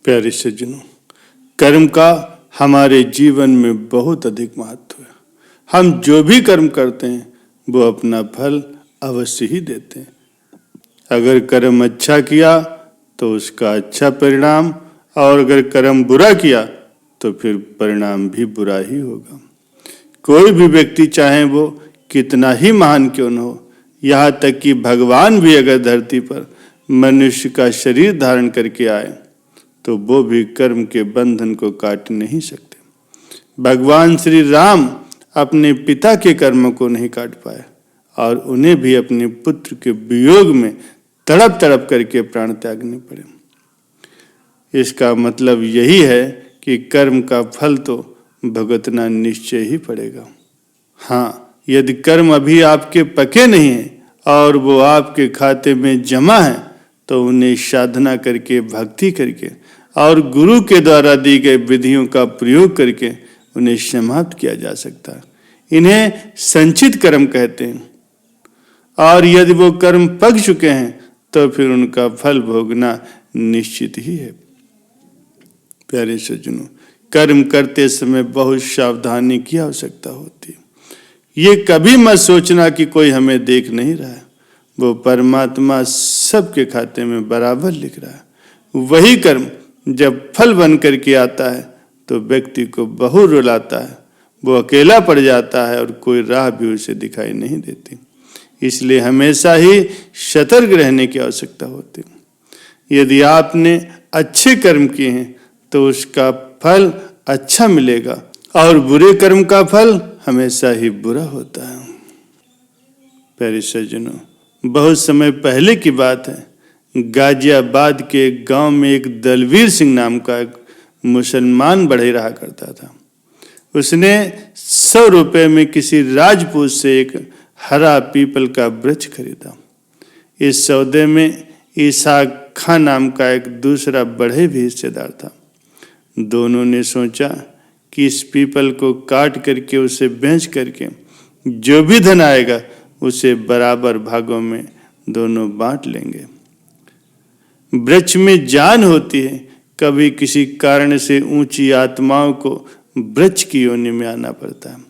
प्यारे सज्जनों, कर्म का हमारे जीवन में बहुत अधिक महत्व है। हम जो भी कर्म करते हैं वो अपना फल अवश्य ही देते हैं। अगर कर्म अच्छा किया तो उसका अच्छा परिणाम, और अगर कर्म बुरा किया तो फिर परिणाम भी बुरा ही होगा। कोई भी व्यक्ति चाहे वो कितना ही महान क्यों न हो, यहाँ तक कि भगवान भी अगर धरती पर मनुष्य का शरीर धारण करके आए तो वो भी कर्म के बंधन को काट नहीं सकते। भगवान श्री राम अपने पिता के कर्मों को नहीं काट पाए और उन्हें भी अपने पुत्र के वियोग में तड़प तड़प करके प्राण त्यागने पड़े। इसका मतलब यही है कि कर्म का फल तो भुगतना निश्चय ही पड़ेगा। हाँ, यदि कर्म अभी आपके पके नहीं है और वो आपके खाते में जमा है तो उन्हें साधना करके, भक्ति करके और गुरु के द्वारा दी गई विधियों का प्रयोग करके उन्हें समाप्त किया जा सकता है। इन्हें संचित कर्म कहते हैं। और यदि वो कर्म पक चुके हैं तो फिर उनका फल भोगना निश्चित ही है। प्यारे सज्जनों, कर्म करते समय बहुत सावधानी की आवश्यकता होती है। ये कभी मत सोचना कि कोई हमें देख नहीं रहा है। वो परमात्मा सबके खाते में बराबर लिख रहा है। वही कर्म जब फल बन करके आता है तो व्यक्ति को बहुत रुलाता है। वो अकेला पड़ जाता है और कोई राह भी उसे दिखाई नहीं देती। इसलिए हमेशा ही सतर्क रहने की आवश्यकता होती है। यदि आपने अच्छे कर्म किए हैं तो उसका फल अच्छा मिलेगा और बुरे कर्म का फल हमेशा ही बुरा होता है। प्यारे सज्जनों, बहुत समय पहले की बात है, गाजियाबाद के एक गांव में एक दलवीर सिंह नाम का एक मुसलमान बढ़ई रहा करता था। उसने 100 रुपए में किसी राजपूत से एक हरा पीपल का वृक्ष खरीदा। इस सौदे में इसहाक खां नाम का एक दूसरा बढ़ई भी हिस्सेदार था। दोनों ने सोचा कि इस पीपल को काट करके उसे बेच करके जो भी धन आएगा उसे बराबर भागों में दोनों बांट लेंगे। वृक्ष में जान होती है। कभी किसी कारण से ऊंची आत्माओं को वृक्ष की योनि में आना पड़ता है।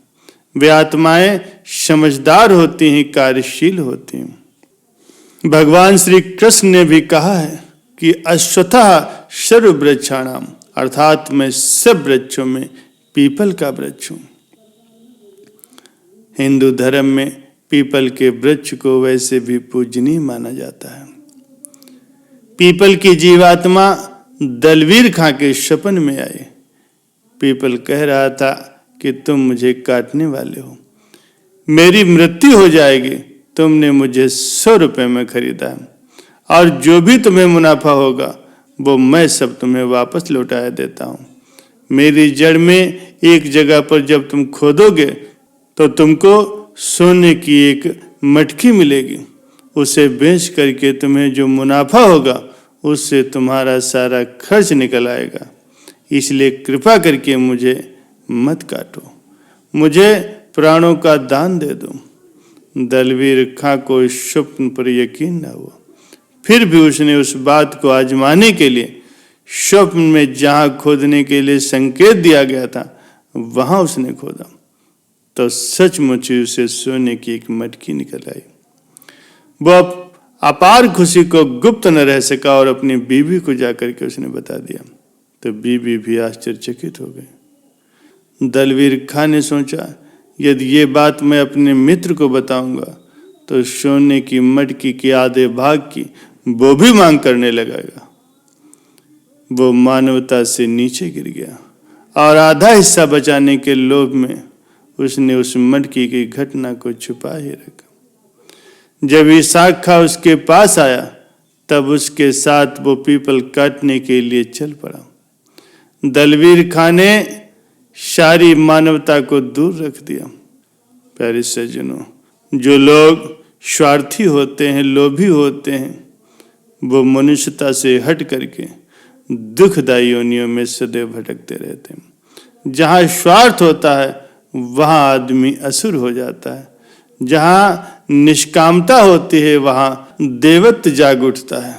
वे आत्माएं समझदार होती हैं, कार्यशील होती हैं। भगवान श्री कृष्ण ने भी कहा है कि अश्वत्थः सर्व वृक्षाणाम, अर्थात मैं सब वृक्षों में पीपल का वृक्ष हूं। हिंदू धर्म में पीपल के वृक्ष को वैसे भी पूजनीय माना जाता है। पीपल की जीवात्मा दलवीर खां के सपन में आई। पीपल कह रहा था कि तुम मुझे काटने वाले हो, मेरी मृत्यु हो जाएगी। तुमने मुझे 100 रुपए में खरीदा है और जो भी तुम्हें मुनाफा होगा वो मैं सब तुम्हें वापस लौटाया देता हूं। मेरी जड़ में एक जगह पर जब तुम खोदोगे तो तुमको सोने की एक मटकी मिलेगी। उसे बेच करके तुम्हें जो मुनाफा होगा उससे तुम्हारा सारा खर्च निकल आएगा। इसलिए कृपा करके मुझे मत काटो, मुझे प्राणों का दान दे दो। दलवीर खां को इस स्वप्न पर यकीन न हुआ। फिर भी उसने उस बात को आजमाने के लिए स्वप्न में जहां खोदने के लिए संकेत दिया गया था वहां उसने खोदा तो सचमुच उसे सोने की एक मटकी निकल आई। वह अपार खुशी को गुप्त न रह सका और अपनी बीवी को जाकर के उसने बता दिया तो बीवी भी आश्चर्यचकित हो गई। दलवीर खां ने सोचा, यदि ये बात मैं अपने मित्र को बताऊंगा तो सोने की मटकी के आधे भाग की वो भी मांग करने लगेगा। वो मानवता से नीचे गिर गया और आधा हिस्सा बचाने के लोभ में उसने उस मटकी की घटना को छुपा ही रखा। जब इसहाक खां उसके पास आया तब उसके साथ वो पीपल काटने के लिए चल पड़ा। दलवीर खां ने सारी मानवता को दूर रख दिया। प्यारे सज्जनों, जो लोग स्वार्थी होते हैं, लोभी होते हैं, वो मनुष्यता से हट करके दुखदायी योनियों में सदैव भटकते रहते हैं। जहाँ स्वार्थ होता है वहाँ आदमी असुर हो जाता है। जहाँ निष्कामता होती है वहाँ देवत्व जाग उठता है।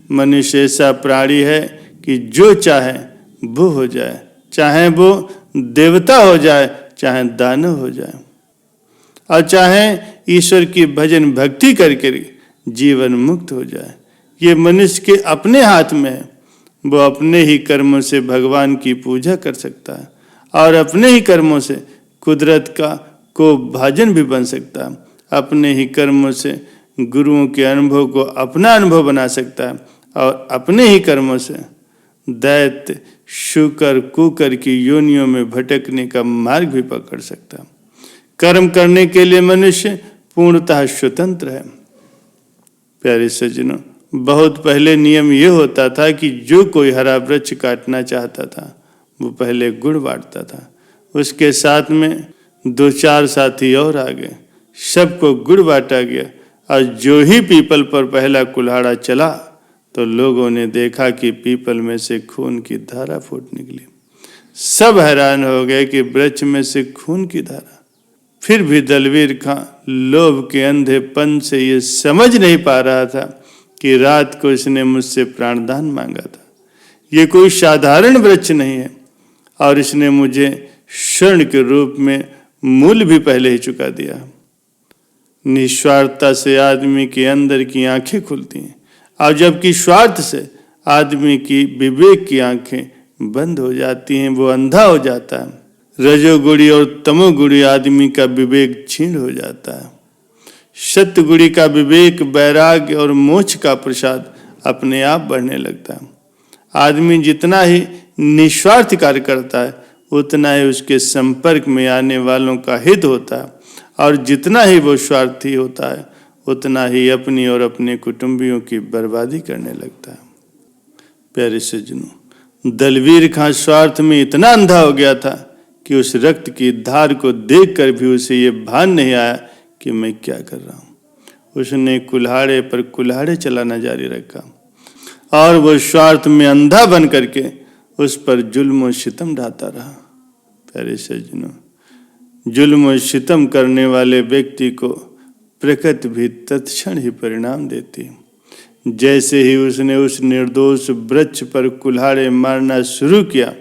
मनुष्य ऐसा प्राणी है कि जो चाहे वो हो जाए, चाहे वो देवता हो जाए, चाहे दानव हो जाए, और चाहे ईश्वर की भजन भक्ति करके जीवन मुक्त हो जाए। ये मनुष्य के अपने हाथ में है। वो अपने ही कर्मों से भगवान की पूजा कर सकता है और अपने ही कर्मों से कुदरत को भाजन भी बन सकता है। अपने ही कर्मों से गुरुओं के अनुभव को अपना अनुभव बना सकता है और अपने ही कर्मों से दैत्य, शुकर, कुकर की योनियों में भटकने का मार्ग भी पकड़ सकता है। कर्म करने के लिए मनुष्य पूर्णतः स्वतंत्र है। प्यारे सज्जनों, बहुत पहले नियम ये होता था कि जो कोई हरा वृक्ष काटना चाहता था वो पहले गुड़ बांटता था। उसके साथ में 2-4 साथी और आ गए, सबको गुड़ बांटा गया और जो ही पीपल पर पहला कुल्हाड़ा चला तो लोगों ने देखा कि पीपल में से खून की धारा फूट निकली। सब हैरान हो गए कि वृक्ष में से खून की धारा। फिर भी दलवीर खां लोभ के अंधेपन से ये समझ नहीं पा रहा था कि रात को इसने मुझसे प्राणदान मांगा था। ये कोई साधारण वृक्ष नहीं है और इसने मुझे स्वर्ण के रूप में मूल्य भी पहले ही चुका दिया। निस्वार्थता से आदमी के अंदर की आंखें खुलती हैं और जबकि स्वार्थ से आदमी की विवेक की आंखें बंद हो जाती हैं, वो अंधा हो जाता है। रजोगुणी और तमोगुणी आदमी का विवेक क्षीण हो जाता है। सत्वगुणी का विवेक, वैराग्य और मोक्ष का प्रसाद अपने आप बढ़ने लगता है। आदमी जितना ही निस्वार्थ कार्य करता है उतना ही उसके संपर्क में आने वालों का हित होता है और जितना ही वो स्वार्थी होता है उतना ही अपनी और अपने कुटुंबियों की बर्बादी करने लगता है। प्यारे सज्जनों, दलवीर खां स्वार्थ में इतना अंधा हो गया था कि उस रक्त की धार को देखकर भी उसे ये भान नहीं आया कि मैं क्या कर रहा हूं। उसने कुल्हाड़े पर कुल्हाड़े चलाना जारी रखा और वो स्वार्थ में अंधा बन करके उस पर जुल्म और सितम ढाता रहा। प्यारे सज्जनों, जुल्म और सितम करने वाले व्यक्ति को प्रकृति भी तत्क्षण ही परिणाम देती। जैसे ही उसने उस निर्दोष वृक्ष पर कुल्हाड़े मारना शुरू किया,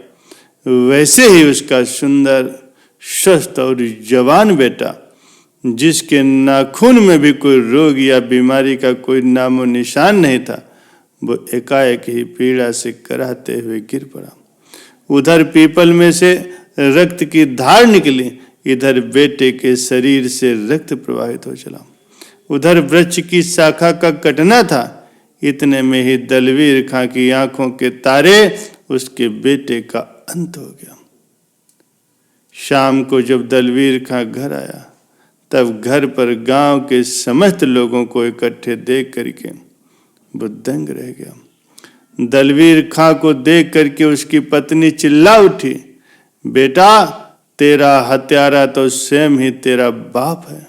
वैसे ही उसका सुंदर, स्वस्थ और जवान बेटा, जिसके नाखून में भी कोई रोग या बीमारी का कोई नामो निशान नहीं था, वो एकाएक ही पीड़ा से कराहते हुए गिर पड़ा। उधर पीपल में से रक्त की धार निकली, इधर बेटे के शरीर से रक्त प्रवाहित हो चला। उधर वृक्ष की शाखा का कटना था, इतने में ही दलवीर खां की आंखों के तारे उसके बेटे का अंत हो गया। शाम को जब दलवीर खां घर आया तब घर पर गांव के समस्त लोगों को इकट्ठे देख करके वो दंग रह गया। दलवीर खां को देख करके उसकी पत्नी चिल्ला उठी, बेटा, तेरा हत्यारा तो स्वयं ही तेरा बाप है।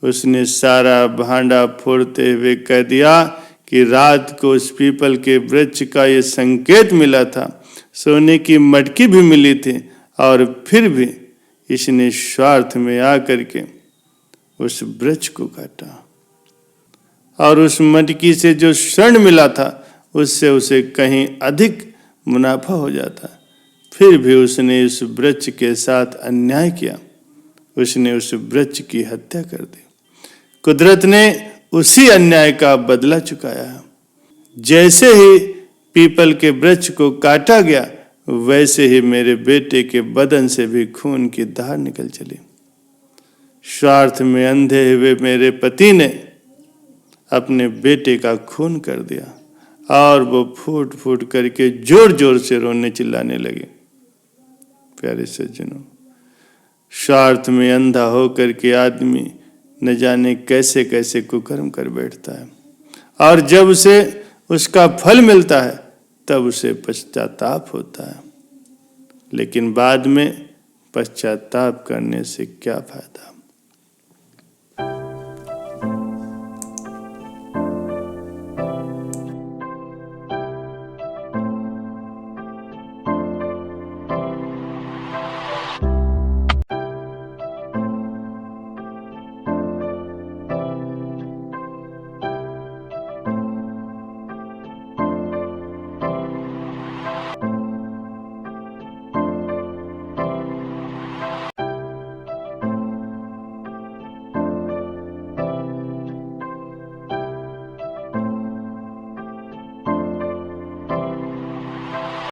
उसने सारा भांडा फोड़ते हुए कह दिया कि रात को उस पीपल के वृक्ष का ये संकेत मिला था, सोने की मटकी भी मिली थी, और फिर भी इसने स्वार्थ में आकर के उस वृक्ष को काटा और उस मटकी से जो स्वर्ण मिला था उससे उसे कहीं अधिक मुनाफा हो जाता। फिर भी उसने उस वृक्ष के साथ अन्याय किया, उसने उस वृक्ष की हत्या कर दी। कुदरत ने उसी अन्याय का बदला चुकाया। जैसे ही पीपल के वृक्ष को काटा गया वैसे ही मेरे बेटे के बदन से भी खून की धार निकल चली। स्वार्थ में अंधे हुए मेरे पति ने अपने बेटे का खून कर दिया और वो फूट फूट करके जोर जोर से रोने चिल्लाने लगे। प्यारे सज्जनों, स्वार्थ में अंधा होकर के आदमी न जाने कैसे कैसे कुकर्म कर बैठता है और जब उसे उसका फल मिलता है तब उसे पश्चाताप होता है, लेकिन बाद में पश्चाताप करने से क्या फायदा।